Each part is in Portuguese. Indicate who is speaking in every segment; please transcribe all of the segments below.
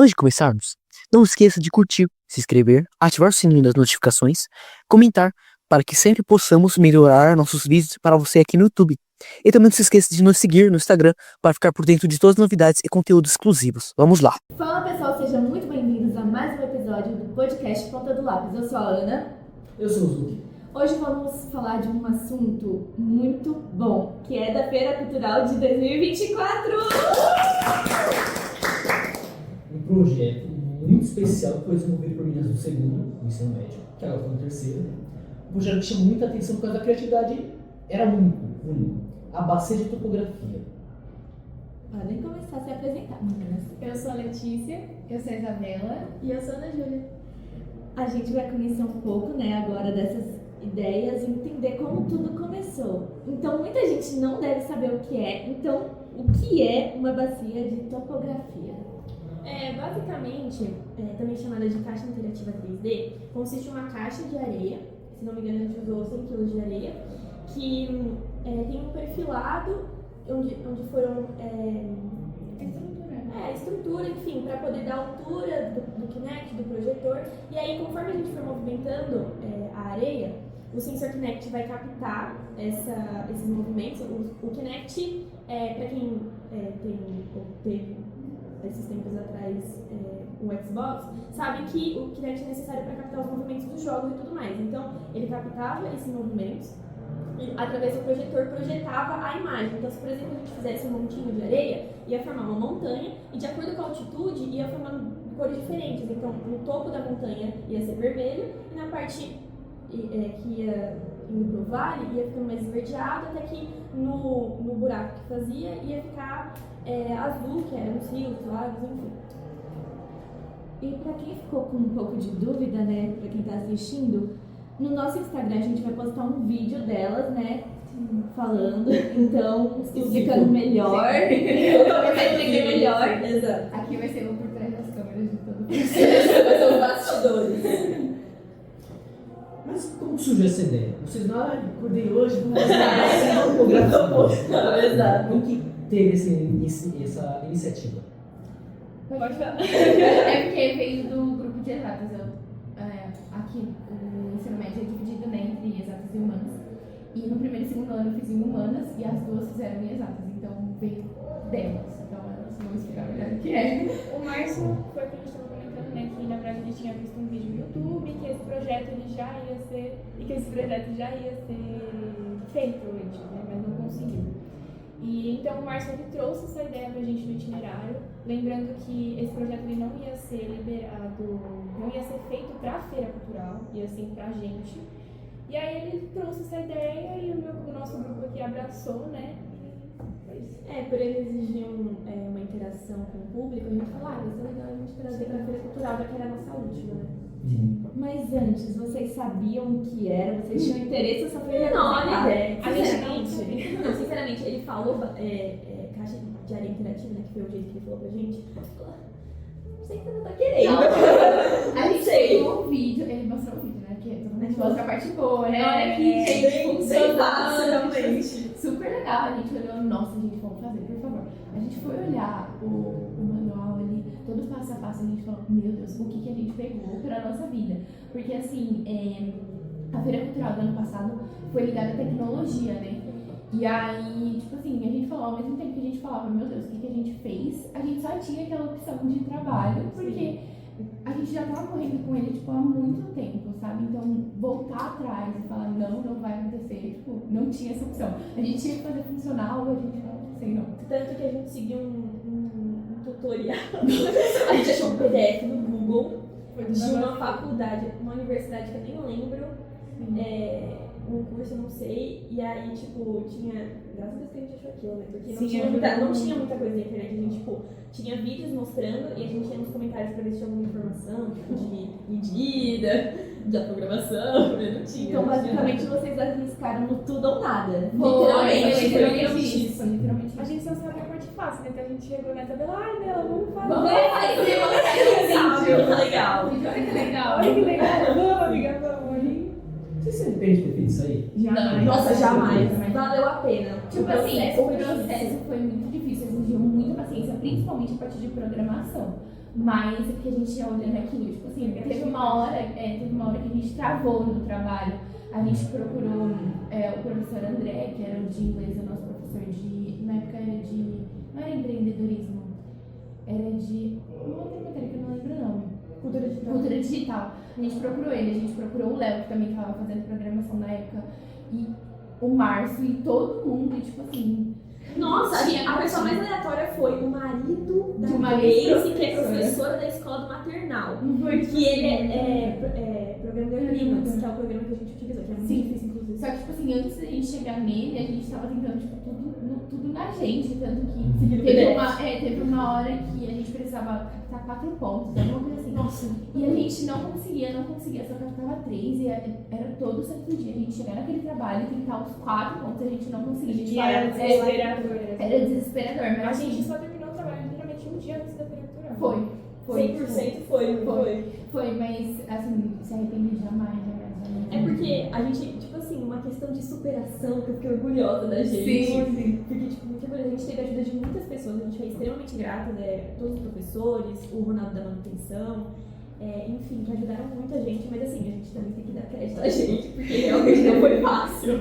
Speaker 1: Antes de começarmos, não esqueça de curtir, se inscrever, ativar o sininho das notificações, comentar para que sempre possamos melhorar nossos vídeos para você aqui no YouTube. E também não se esqueça de nos seguir no Instagram para ficar por dentro de todas as novidades e conteúdos exclusivos. Vamos lá!
Speaker 2: Fala pessoal, sejam muito bem-vindos a mais um episódio do podcast Ponta do Lápis. Eu sou a Ana.
Speaker 3: Eu sou o Zuki.
Speaker 2: Hoje vamos falar de um assunto muito bom, que é da Feira Cultural de 2024!
Speaker 3: Um projeto muito especial que foi desenvolvido por meninas do segundo, do ensino médio, que agora foi no terceiro. Um projeto que chamou muita atenção por causa da criatividade, era único. A bacia de topografia.
Speaker 2: Podem começar a se apresentar, meninas.
Speaker 4: Eu sou a Letícia.
Speaker 5: Eu sou a Isabela.
Speaker 4: E eu sou a Ana Júlia.
Speaker 2: A gente vai conhecer um pouco, agora dessas ideias e entender como tudo começou. Então, muita gente não deve saber o que é. Então, o que é uma bacia de topografia?
Speaker 4: Basicamente, também chamada de caixa interativa 3D, consiste em uma caixa de areia, se não me engano a gente usou 100 kg de areia, que tem um perfilado onde foram estrutura, enfim, para poder dar altura do Kinect, do projetor. E aí, conforme a gente for movimentando a areia, o sensor Kinect vai captar esses movimentos. O Kinect, para quem teve esses tempos atrás o Xbox, sabe que o Kinect é necessário para captar os movimentos dos jogos e tudo mais. Então, ele captava esses movimentos e, através do projetor, projetava a imagem. Então, se por exemplo a gente fizesse um montinho de areia, ia formar uma montanha e, de acordo com a altitude, ia formando cores diferentes. Então, no topo da montanha ia ser vermelho e na parte que ia indo pro vale ia ficando mais esverdeado, até que no buraco que fazia ia ficar azul, que eram os rios, lagos, enfim.
Speaker 2: E para quem ficou com um pouco de dúvida, para quem está assistindo, no nosso Instagram a gente vai postar um vídeo delas, falando, então explicando melhor, vai entender melhor.
Speaker 4: Exato.
Speaker 5: Aqui vai ser um por trás das câmeras de todo mundo.
Speaker 4: Vai ser os bastidores.
Speaker 3: Mas como surgiu essa ideia? Vocês não, acordei hoje, vamos fazer uma topografia.
Speaker 4: Exato.
Speaker 3: Como que teve essa iniciativa?
Speaker 4: Pode falar.
Speaker 5: É porque veio do grupo de exatas. Aqui o ensino médio é dividido entre exatas e humanas. E no primeiro e segundo ano eu fiz em humanas e as duas fizeram em exatas. Então veio delas. Então elas vão explicar melhor o que é.
Speaker 4: O Márcio foi o que a gente estava comentando, que na verdade ele tinha visto um vídeo no YouTube que esse projeto já ia ser feito antes, mas não conseguiu. E então o Márcio ele trouxe essa ideia pra gente no itinerário, lembrando que esse projeto ele não ia ser liberado, não ia ser feito pra feira cultural, ia ser pra gente. E aí ele trouxe essa ideia e o nosso grupo aqui abraçou,
Speaker 2: Por eles exigiam uma interação com o público, a gente falou, vai ser legal a gente trazer pra feira cultural, já que era a nossa última, Mas antes, vocês sabiam o que era? Vocês tinham interesse nessa feira?
Speaker 4: Não, olha a ideia.
Speaker 2: Sinceramente, ele falou caixa de areia interativa, que foi o jeito que ele falou pra gente. Não sei se você não tá querendo.
Speaker 5: A gente pegou um vídeo, ele mostrou o vídeo, que todo mundo mostra a parte boa, Olha aqui, gente,
Speaker 4: funcionava realmente.
Speaker 5: Super legal, a gente olhou, nossa, gente, vamos fazer, por favor. A gente foi olhar o manual ali, todo passo a passo, a gente falou, meu Deus, o que a gente pegou pra nossa vida? Porque assim, a Feira Cultural do ano passado foi ligada à tecnologia, E aí, a gente falou, ao mesmo tempo que a gente falava, meu Deus, o que a gente fez? A gente só tinha aquela opção de trabalho, porque a gente já tava correndo com ele, há muito tempo, sabe? Então, voltar atrás e falar, não vai acontecer, não tinha essa opção. A gente tinha que fazer funcional, a gente não sei não.
Speaker 4: Tanto que a gente seguiu um tutorial. A gente achou um PDF no Google de uma faculdade, uma universidade que eu nem lembro. Um curso, eu não sei, e aí, tinha... Graças a Deus que a gente achou aquilo, Porque não tinha muita coisa na internet, a gente, tinha vídeos mostrando e a gente ia nos comentários pra ver se tinha alguma informação, de medida, da programação, não tinha.
Speaker 2: Então, basicamente, vocês arriscaram no tudo ou nada.
Speaker 5: Literalmente isso.
Speaker 4: A gente só sabe a parte fácil, Então a gente chegou nessa e falou, Bela, vamos fazer.
Speaker 5: Vamos fazer,
Speaker 4: legal.
Speaker 5: Olha que legal.
Speaker 4: Olha que legal, vamos, amiga, vamos.
Speaker 3: Você se arrepende de ter feito isso aí?
Speaker 5: Jamais.
Speaker 2: Nossa, jamais. Valeu a pena.
Speaker 5: O processo foi muito difícil, exigiu muita paciência, principalmente a parte de programação. Mas é porque a gente ia olhando aquilo, tipo assim, teve uma hora que a gente travou no trabalho. A gente procurou o professor André, que era de inglês, o nosso professor de. Na época era de. Não era empreendedorismo, era de. Uma outra matéria que eu não lembro o nome. Cultura digital. A gente procurou ele, a gente procurou o Léo, que também estava fazendo programação na época, e o Márcio e todo mundo, e tipo assim.
Speaker 4: Nossa,
Speaker 5: tinha
Speaker 4: a pessoa mais aleatória foi o marido da
Speaker 5: De uma
Speaker 4: Grace, que é
Speaker 5: ex-professora.
Speaker 4: professora da escola do maternal.
Speaker 5: Foi
Speaker 4: Que ele é programador Linux, que é o programa que a gente utilizou, que é muito
Speaker 5: Sim.
Speaker 4: difícil, inclusive.
Speaker 5: Só que, tipo assim, antes da gente chegar nele, a gente tava tentando, tipo, tudo na gente. Tanto que
Speaker 4: Seguindo
Speaker 5: teve uma hora que a gente precisava captar 4 pontos, alguma coisa assim.
Speaker 4: Nossa.
Speaker 5: E a gente não conseguia, só captava 3. E era todo santo dia. A gente chegar naquele trabalho e tentar os 4 pontos, a gente não conseguia.
Speaker 4: E era desesperador.
Speaker 5: Era desesperador, mas
Speaker 6: A
Speaker 5: assim,
Speaker 6: gente só terminou o trabalho literalmente um dia antes da abertura.
Speaker 5: foi.
Speaker 4: 100% foi.
Speaker 5: Foi, mas assim, se arrependi jamais.
Speaker 4: É porque a gente, tipo assim, uma questão de superação, que eu fiquei orgulhosa da gente.
Speaker 5: Sim.
Speaker 4: Porque, tipo, muito orgulhosa. A gente teve a ajuda de muitas pessoas, a gente é extremamente grata, né? Todos os professores, o Ronaldo da manutenção, enfim, que ajudaram muito a gente, mas assim, a gente também tem que dar crédito a gente, porque realmente não foi fácil.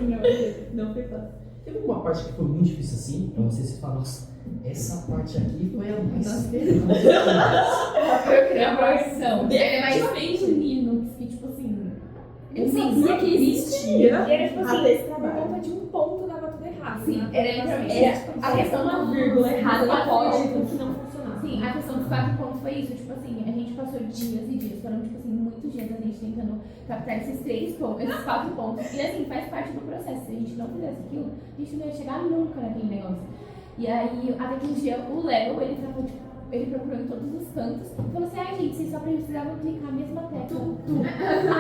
Speaker 4: Não foi fácil.
Speaker 3: Teve uma parte que foi muito difícil assim, pra você falar, nossa, essa parte aqui foi a mais
Speaker 5: A programação. Ele é mais
Speaker 4: Definitivamente.
Speaker 5: Linux, que tipo assim.
Speaker 4: Eu sabia que existia.
Speaker 6: E era tipo
Speaker 4: até
Speaker 6: assim,
Speaker 4: esse
Speaker 6: por
Speaker 4: trabalho.
Speaker 6: conta de um ponto dava tudo errado.
Speaker 5: Sim,
Speaker 6: né?
Speaker 5: era literalmente.
Speaker 4: Era
Speaker 5: A questão
Speaker 4: uma
Speaker 5: do-
Speaker 4: vírgula errada no
Speaker 5: quatro
Speaker 4: código
Speaker 5: pontos.
Speaker 4: que não funcionava.
Speaker 5: Sim, a questão dos 4 pontos foi isso. Tipo assim, a gente passou dias e dias. Foram, tipo assim, muitos dias a gente tentando captar esses 3 pontos, esses 4 pontos. E assim, faz parte do processo. Se a gente não fizesse aquilo, a gente não ia chegar nunca naquele negócio. E aí, até que um dia o Léo, ele tava, tipo, ele procurou em todos os cantos e falou assim: ai, gente, vocês só precisavam clicar a mesma tecla.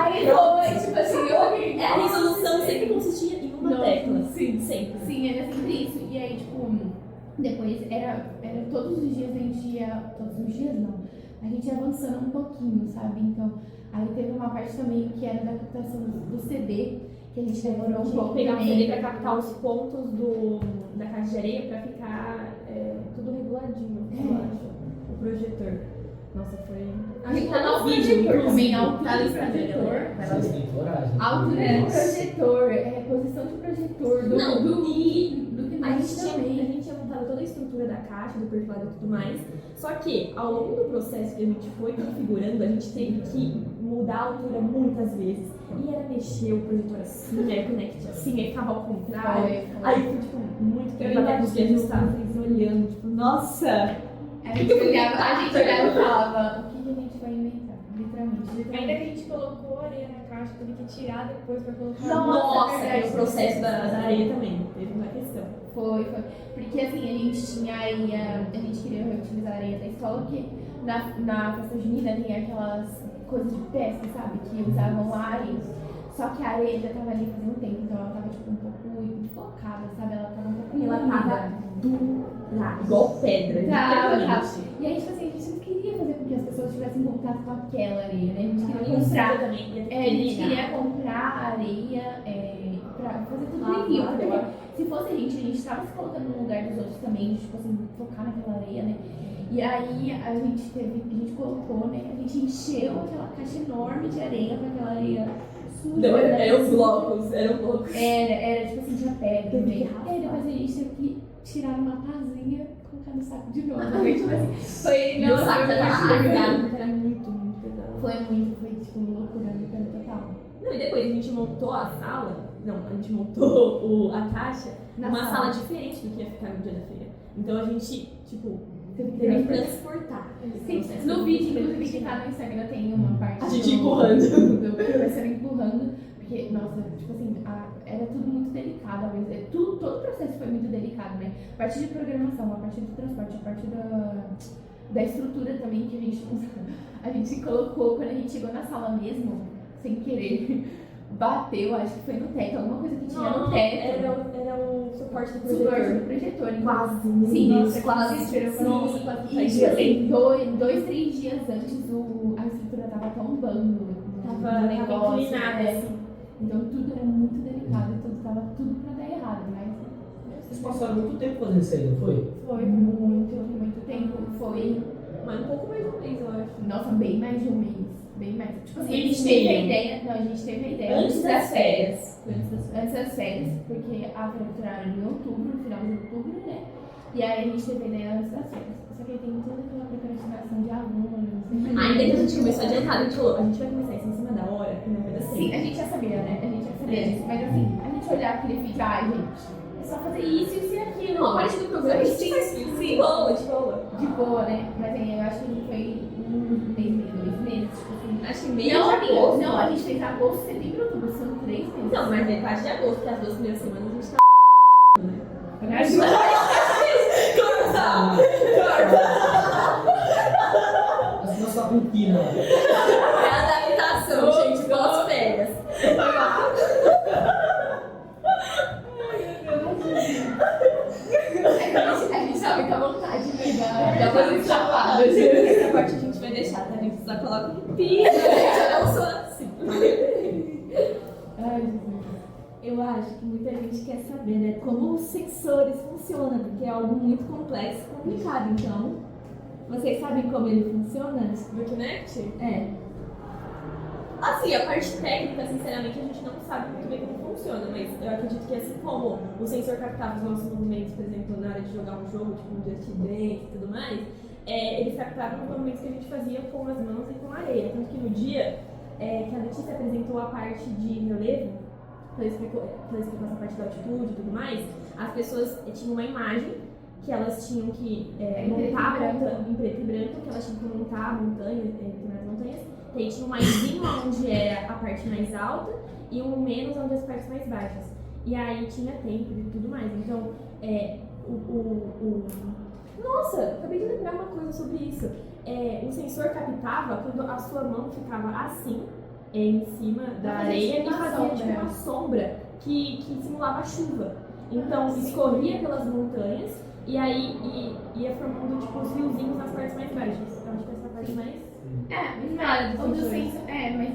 Speaker 5: Aí foi, tipo assim, eu
Speaker 4: A resolução sempre consistia em uma
Speaker 5: Não,
Speaker 4: tecla.
Speaker 5: sim.
Speaker 4: Sempre.
Speaker 5: Sim, era sempre isso. E aí, tipo, depois era todos os dias a gente ia. Todos os dias não. A gente ia avançando um pouquinho, sabe? Então, aí teve uma parte também que era da captação do CD, que a gente demorou um
Speaker 4: Tinha que
Speaker 5: pouco
Speaker 4: pegar o
Speaker 5: também.
Speaker 4: CD pra captar os pontos da caixa de areia pra ficar tudo reguladinho, eu acho. O projetor. Nossa, foi. A gente tá no vídeo,
Speaker 5: também,
Speaker 4: inclusive.
Speaker 5: altura
Speaker 4: Tá no
Speaker 5: do
Speaker 4: Instagram,
Speaker 5: projetor.
Speaker 4: né?
Speaker 3: Vocês têm coragem.
Speaker 5: Altura
Speaker 4: É.
Speaker 5: do projetor, posição do projetor, do
Speaker 4: Não,
Speaker 5: do
Speaker 4: A
Speaker 5: Kinect
Speaker 4: gente,
Speaker 5: também.
Speaker 4: a gente tinha montado toda a estrutura da caixa, do perfilado e tudo mais. Só que, ao longo do processo que a gente foi configurando, a gente teve que mudar a altura muitas vezes. E era mexer o projetor assim, aí o Kinect assim, aí ficava ao contrário. Aí foi, tipo, muito tempo até conseguir ajustar, vocês olhando, tipo, nossa!
Speaker 5: A gente olhava e falava: o que a gente vai inventar? Literalmente.
Speaker 6: Ainda que a gente colocou areia na caixa, teve que tirar depois pra colocar.
Speaker 4: Nossa,
Speaker 5: verdade.
Speaker 4: aí o processo da areia também, teve uma questão.
Speaker 5: Foi. Porque assim, a gente tinha areia, a gente queria reutilizar a areia da escola, porque na festa junina tem aquelas coisas de pesca, sabe? Que usavam lá e. Só que a areia já tava ali fazia um tempo, então ela tava tipo um pouco enfocada, sabe? Ela tava um pouco
Speaker 4: Ela
Speaker 5: úmida.
Speaker 4: tava dura, igual pedra,
Speaker 5: Tava.
Speaker 4: literalmente.
Speaker 5: E aí, tipo assim, a gente não queria fazer com que as pessoas tivessem contato com aquela areia, né? A gente queria
Speaker 4: E o
Speaker 5: comprar.
Speaker 4: fundo também, ia ter que
Speaker 5: A gente
Speaker 4: ligar.
Speaker 5: queria comprar areia pra fazer tudo
Speaker 4: Ah,
Speaker 5: limpo.
Speaker 4: claro.
Speaker 5: Porque se fosse a gente tava se colocando no lugar dos outros também, de, tipo assim, focar naquela areia, né? E aí a gente colocou, né? A gente encheu aquela caixa enorme de areia com aquela areia suja.
Speaker 4: Não,
Speaker 5: né?
Speaker 4: eram blocos.
Speaker 5: Era tipo assim, tinha pedra
Speaker 4: Teve
Speaker 5: também.
Speaker 4: que
Speaker 5: E
Speaker 4: raspar.
Speaker 5: aí depois a gente teve que tirar uma pazinha e colocar no saco de novo. Tipo assim, foi.
Speaker 4: Meu saco já
Speaker 5: foi
Speaker 4: tava
Speaker 5: muito
Speaker 4: rasgado, porque era muito pesado.
Speaker 5: foi tipo loucura total.
Speaker 4: Não, e depois a gente montou a sala, a gente montou a caixa
Speaker 5: Na
Speaker 4: numa
Speaker 5: sala.
Speaker 4: sala diferente do que ia ficar no dia da feira. Então a gente, tipo,
Speaker 5: Teve que
Speaker 4: teve que transportar.
Speaker 5: Sim, no vídeo, inclusive, que tá no Instagram, tem uma parte
Speaker 4: A gente
Speaker 5: do-
Speaker 4: empurrando.
Speaker 5: do professor empurrando, porque, nossa, tipo assim, era tudo muito delicado, todo o processo foi muito delicado, né? A parte de programação, a parte do transporte, a parte da estrutura também que a gente colocou quando a gente chegou na sala mesmo, sem querer, bateu, acho que foi no teto, alguma coisa que tinha no teto.
Speaker 4: Era o suporte do
Speaker 5: Suporte
Speaker 4: projetor.
Speaker 5: do projetor, então.
Speaker 4: Quase,
Speaker 5: Sim,
Speaker 4: nossa,
Speaker 5: quase.
Speaker 4: Nossa,
Speaker 5: E tipo assim, dois, 3 dias antes a estrutura tava tombando.
Speaker 4: Tava
Speaker 5: no negócio,
Speaker 4: inclinada,
Speaker 5: né?
Speaker 4: assim.
Speaker 5: Então tudo era muito delicado, tava tudo pra dar errado, mas
Speaker 3: Vocês passaram muito tempo fazendo isso aí, não foi?
Speaker 5: foi muito tempo. Foi
Speaker 4: Mas um pouco mais de um mês, eu acho.
Speaker 5: Nossa, bem mais de um mês. Bem mais. Tipo assim, a
Speaker 2: Mês
Speaker 5: gente
Speaker 2: e
Speaker 5: teve a
Speaker 2: meio.
Speaker 5: ideia. Não, a gente teve a ideia
Speaker 2: Antes das férias.
Speaker 5: Antes das férias, porque a feira cultural em outubro, no final de outubro, né? E aí a gente teve a ideia antes das férias. Só que aí tem toda aquela procrastinação de alunos.
Speaker 2: Ainda que a gente começou adiantado, a gente falou, a gente vai começar isso em cima da hora, que não vai dar certo.
Speaker 5: Sim, a gente já sabia, né? A gente já sabia disso. Mas assim, a gente olhava aquele vídeo, ai, gente, é só fazer isso, isso e aquilo.
Speaker 2: Não, a parte do programa a gente faz isso. De boa, de boa.
Speaker 5: De boa, né? Mas aí eu acho que foi um mês, meio, 2 meses, tipo assim.
Speaker 2: Acho que meio
Speaker 5: Não,
Speaker 2: de
Speaker 5: amiga,
Speaker 2: agosto.
Speaker 5: não, a gente fez agosto, setembro, outubro, são 3 meses.
Speaker 2: Não, mas metade de agosto, porque as 2 primeiras semanas a gente tá.
Speaker 3: As nossas rotinas.
Speaker 2: É adaptação, gente, pós-férias.
Speaker 5: A gente tá muito à vontade, né?
Speaker 2: Dá pra gente falar. Essa parte a gente vai deixar, tá? A gente só coloca um pi, eu não sou assim.
Speaker 5: Ai, Jesus.
Speaker 2: Eu acho que muita gente quer saber, né, como os sensores funcionam, porque é algo muito complexo e complicado. Então, vocês sabem como ele funciona?
Speaker 4: Do Kinect?
Speaker 2: É.
Speaker 4: Assim, a parte técnica, sinceramente, a gente não sabe muito bem como funciona, mas eu acredito que assim como o sensor captava os nossos movimentos, por exemplo, na hora de jogar um jogo, tipo um Just Dance e tudo mais, eles captavam os movimentos que a gente fazia com as mãos e com a areia. Tanto que no dia que a Letícia apresentou a parte de relevo, ela explicou essa parte da altitude e tudo mais, as pessoas tinham uma imagem que elas tinham que montar em preto e branco, que elas tinham que montar a montanha, determinadas montanhas. E aí tinha um maisinho onde era a parte mais alta e um menos onde as partes mais baixas. E aí tinha tempo e tudo mais. Então, Nossa, acabei de lembrar uma coisa sobre isso. O sensor captava quando a sua mão ficava assim, em cima da areia e fazia tipo uma sombra que simulava chuva. Então escorria pelas montanhas e aí ia formando tipo os riozinhos nas partes mais baixas. Então acho que essa parte mais.
Speaker 5: Mas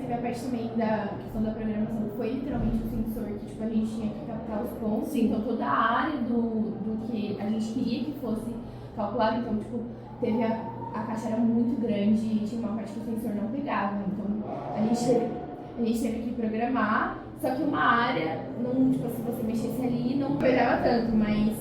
Speaker 5: teve a parte também da questão da programação, foi literalmente o sensor que tipo, a gente tinha que captar os pontos.
Speaker 2: Sim.
Speaker 5: Então toda a área do que a gente queria que fosse calculado, então tipo, teve a caixa era muito grande e tinha uma parte que o sensor não pegava. Então a gente teve que programar, só que uma área, não, tipo, se você mexesse ali, não pegava tanto, mas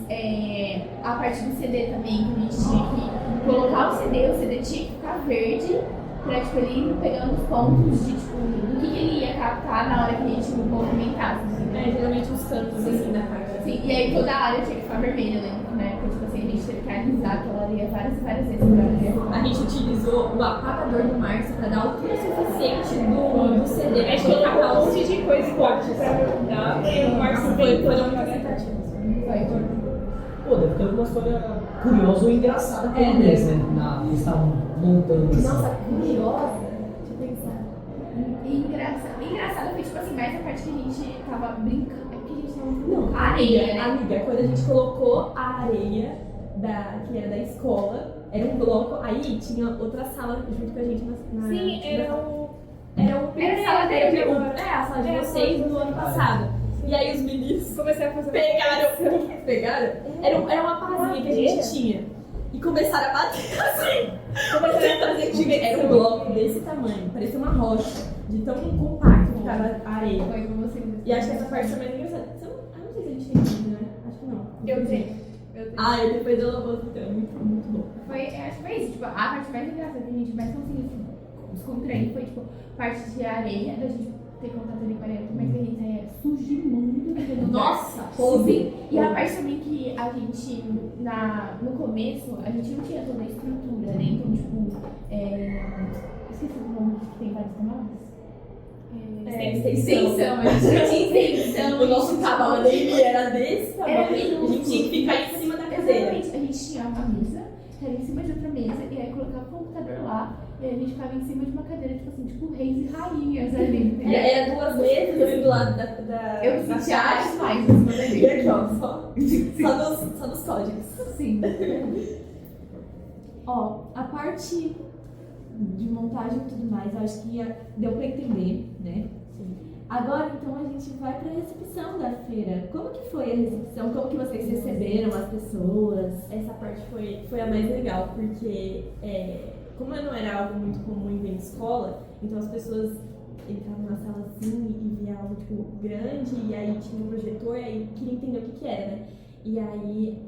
Speaker 5: a parte do CD também, que a gente tinha que colocar o CD tinha que ficar verde, pra tipo, ele ir pegando os pontos de tipo, do que ele ia captar na hora que a gente movimentasse. Assim.
Speaker 4: Geralmente os cantos assim da caixa.
Speaker 5: Sim, e aí toda a área tinha que ficar vermelha, né? Porque tipo assim, a gente teve que analisar aquela areia várias e várias vezes pra
Speaker 4: A gente utilizou o apagador do Márcio para dar a altura suficiente do CD. A gente colocava um monte de coisa embaixo para perguntar. E o Márcio foi foram muito tentativas.
Speaker 3: Pô, deve ter alguma história curiosa ou engraçada com eles, né? Eles estavam montando assim.
Speaker 4: Nossa, curiosa. Deixa eu pensar.
Speaker 5: Engraçado foi tipo assim, mais a parte que a gente tava brincando. É porque a gente tava
Speaker 4: Não,
Speaker 5: areia, né?
Speaker 4: Amiga, quando a gente colocou a areia que era da escola, era um bloco, aí tinha outra sala junto com a gente na
Speaker 6: Sim, era
Speaker 4: a sala a sala de vocês do ano passado. E aí os meninos
Speaker 6: Comecei a fazer.
Speaker 4: pegaram? Era uma pazinha que a gente tinha. E começaram a bater assim. Começaram a fazer. Gente, era um bloco desse tamanho, parecia uma rocha, de tão compacto que tava a areia.
Speaker 5: Foi com você.
Speaker 4: E acho que essa parte foi mais engraçada. Não sei se a gente tem vídeo, né? Acho que não.
Speaker 6: Eu tenho.
Speaker 4: E depois eu vou então. Muito bom.
Speaker 5: Acho que foi isso. Tipo, a parte mais engraçada que a gente mais conseguiu descontrair foi, tipo, parte de areia, da gente ter contato ali com a areia, mas que a gente sujimundo naquele lugar.
Speaker 4: Nossa,
Speaker 5: sim. E a parte também que a gente, no começo, a gente não tinha toda a estrutura, né? Então, tipo, esqueci o nome que tem vários camadas.
Speaker 4: Extensão.
Speaker 5: A gente não tinha extensão.
Speaker 4: O nosso tamanho dele era desse tamanho.
Speaker 5: Era
Speaker 4: A gente tinha que ficar em cima da cadeira.
Speaker 5: Exatamente. A gente tinha uma mesa, que era em cima de outra mesa, e aí colocava o computador lá, e aí a gente ficava em cima de uma cadeira, tipo assim, tipo reis e rainhas ali.
Speaker 4: Era 2 mesas assim do lado da
Speaker 5: Eu me
Speaker 4: da
Speaker 5: sentia
Speaker 4: caixa.
Speaker 5: demais em cima da
Speaker 4: E
Speaker 5: gente.
Speaker 4: aqui, ó, só dos códigos.
Speaker 5: Sim.
Speaker 2: Ó, a parte de montagem e tudo mais, eu acho que deu pra entender, né? Agora, então, a gente vai para a recepção da feira. Como que foi a recepção? Como que vocês receberam as pessoas?
Speaker 4: Essa parte foi a mais legal, porque como não era algo muito comum em ver em escola, então as pessoas entravam na sala assim e via algo tipo grande, e aí tinha um projetor, e aí queria entender o que era, né? E aí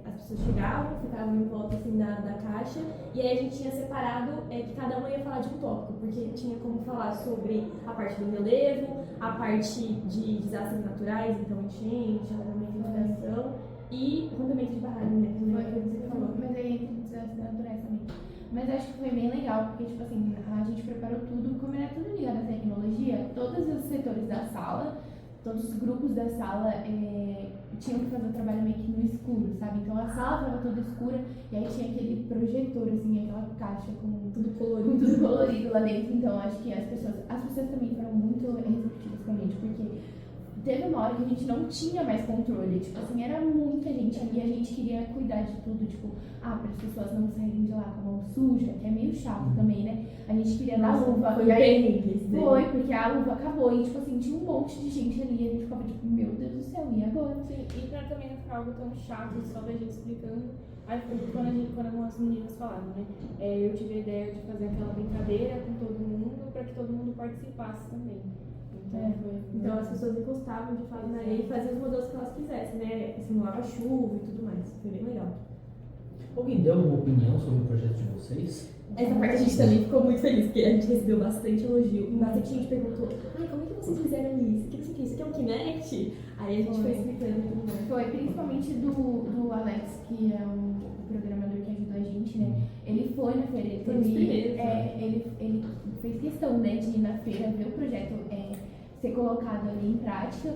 Speaker 4: as pessoas chegavam, ficavam em volta assim da caixa, e aí a gente tinha separado que cada uma ia falar de um tópico, porque tinha como falar sobre a parte do relevo, a parte de desastres naturais, então enchente, alagamento de inundação e rompimento de barragem, né? Que você falou.
Speaker 5: Mas aí entra desastres naturais também. Mas acho que foi bem legal, porque, tipo assim, a gente preparou tudo, como era tudo ligado à tecnologia, todos os setores da sala, todos os grupos da sala tinham que fazer o trabalho meio que no escuro, sabe? Então a sala estava toda escura e aí tinha aquele projetor, assim, aquela caixa com
Speaker 4: Tudo
Speaker 5: com tudo colorido lá dentro. Então acho que as pessoas também foram muito receptivas com a gente, porque teve uma hora que a gente não tinha mais controle, tipo assim, era muita gente e a gente queria cuidar de tudo, tipo, para as pessoas não saírem de lá com a mão suja, que é meio chato também, né? A gente queria dar luva.
Speaker 4: Foi
Speaker 5: e aí,
Speaker 4: terrível.
Speaker 5: foi, porque a luva acabou e, tipo assim, tinha um monte de gente ali e a gente ficava tipo, meu Deus do céu, e agora?
Speaker 6: Sim, e pra também não ficar algo tão chato só da gente explicando. Aí foi quando as meninas falaram, né? Eu tive a ideia de fazer aquela brincadeira com todo mundo pra que todo mundo participasse também.
Speaker 4: Então as pessoas encostavam de fato na areia e faziam os modelos que elas quisessem, né? Simulava chuva e tudo mais. Foi bem legal.
Speaker 3: Alguém deu alguma opinião sobre o projeto de vocês?
Speaker 4: Essa parte a gente também ficou muito feliz, porque a gente recebeu bastante elogio. Bastante gente perguntou, como é que vocês fizeram isso? O que isso aqui é um Kinect? Aí a gente foi explicando e tudo mais.
Speaker 5: Foi principalmente do Alex, que é o programador que ajudou a gente, né? Ele foi na feira, ele
Speaker 4: Foi um dos primeiros,
Speaker 5: ele fez questão, né, de ir na feira, ver o projeto ser colocado ali em prática,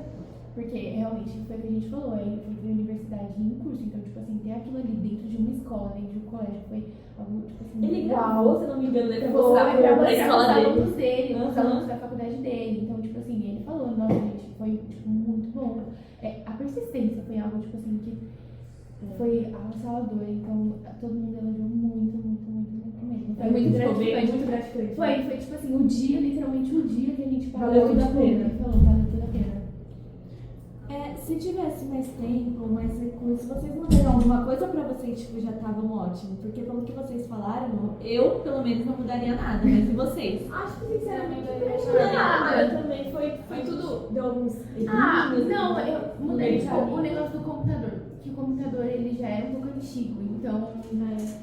Speaker 5: porque realmente foi o que a gente falou, ele foi pra universidade em curso, então, tipo assim, ter aquilo ali dentro de uma escola, dentro de um colégio, foi algo, tipo assim,
Speaker 4: Ele
Speaker 5: uau.
Speaker 4: gravou, se não me engano, ele
Speaker 5: Foi
Speaker 4: gravou
Speaker 5: pra
Speaker 4: pra
Speaker 5: mostrar
Speaker 4: escola
Speaker 5: os
Speaker 4: dele.
Speaker 5: alunos dele, os
Speaker 4: Aham.
Speaker 5: alunos da faculdade dele. Então, tipo assim, ele falou, nossa, gente, foi tipo, muito bom. A persistência foi algo, tipo assim, que foi avassalador. Então, todo mundo elogiou muito, muito, muito, muito mesmo.
Speaker 4: Foi muito gratificante.
Speaker 5: Foi tipo assim, o dia, literalmente o dia que a gente parou
Speaker 4: Valeu tudo a
Speaker 5: e
Speaker 4: pena.
Speaker 5: falou, valeu tudo a pena.
Speaker 2: Se tivesse mais tempo, mais recursos, vocês mudariam alguma coisa pra vocês, tipo, já estavam ótimo? Porque pelo que vocês falaram, eu, pelo menos, não mudaria nada, mas e vocês?
Speaker 4: Acho que sinceramente
Speaker 6: Eu
Speaker 4: não
Speaker 6: também
Speaker 4: mudou nada. Eu também foi tudo. Deu alguns errinhos,
Speaker 5: Não, eu mudei
Speaker 4: Mudei
Speaker 5: o negócio do computador. Que o computador, ele já era um pouco antigo, então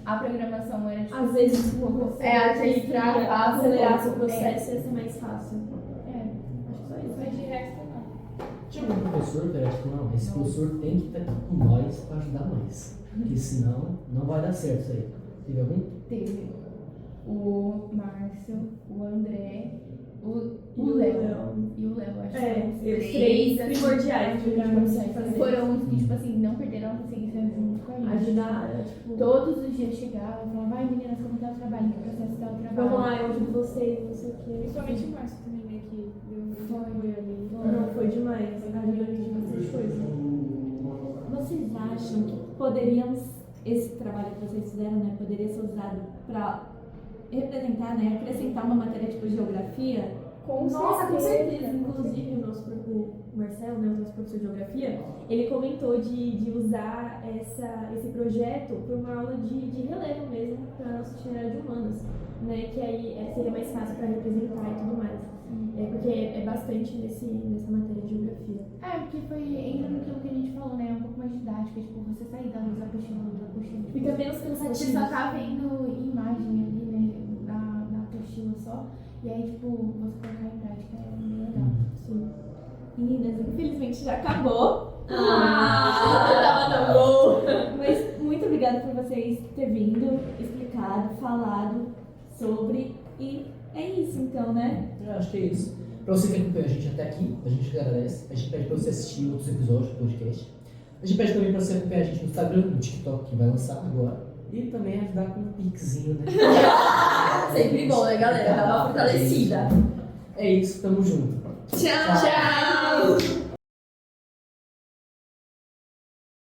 Speaker 5: a programação era tipo...
Speaker 4: Às vezes um pouco
Speaker 5: às vezes travava,
Speaker 4: acelerar o processo ia ser mais fácil.
Speaker 5: Acho que só isso.
Speaker 6: Mas de resto, não.
Speaker 3: Tinha algum professor que era tipo, não, esse professor tem que estar aqui com nós para ajudar nós, porque senão não vai dar certo isso aí. Teve algum?
Speaker 5: Teve o Márcio, o André, o
Speaker 4: E o
Speaker 5: Léo.
Speaker 4: Léo.
Speaker 5: E o Léo, acho que
Speaker 4: É,
Speaker 5: foram os
Speaker 4: os
Speaker 5: três
Speaker 4: três
Speaker 5: assim,
Speaker 4: primordiais que a gente consegue fazer.
Speaker 5: foram os que, tipo assim, não perderam a paciência junto com a gente.
Speaker 4: Ajudar, tipo,
Speaker 5: Todos os dias chegavam e falavam, vai meninas, como tá o trabalho, que processo tá o trabalho.
Speaker 4: vamos lá, eu ajudo vocês, não sei o quê.
Speaker 6: Principalmente o Márcio também, né? Que deu um apoio ali.
Speaker 4: Não, foi demais. Ajudou a gente bastante coisa.
Speaker 2: Vocês acham que poderíamos, esse trabalho que vocês fizeram, né, poderia ser usado pra representar, né, acrescentar uma matéria tipo geografia?
Speaker 4: Nossa, com certeza. Inclusive, o nosso o Marcelo, né, o nosso professor de geografia, ele comentou de usar esse projeto para uma aula de relevo mesmo, para nosso itinerário de humanas, né, que aí seria mais fácil para representar e tudo mais. Porque é bastante nessa matéria de geografia.
Speaker 5: Porque entra naquilo que a gente falou, né? É um pouco mais didático, tipo, você sair da luz, apostila,
Speaker 4: Fica menos
Speaker 5: Você
Speaker 4: cansativo.
Speaker 5: só tá vendo imagem ali, né? Na apostila só. E aí, tipo, você colocar em prática é bem legal.
Speaker 4: Sim.
Speaker 2: Meninas, infelizmente já acabou.
Speaker 4: Tava tão bom.
Speaker 2: Mas muito obrigada por vocês terem vindo, explicado, falado sobre. E é isso então, né?
Speaker 3: Eu acho que é isso. Pra você que acompanhou a gente até aqui, a gente agradece. A gente pede pra você assistir outros episódios do podcast. A gente pede também pra você acompanhar a gente no Instagram, no TikTok, que vai lançar agora. E também ajudar com um pixinho, né?
Speaker 4: Sempre bom, né, galera? Dá uma fortalecida.
Speaker 3: É isso, tamo junto.
Speaker 4: Tchau!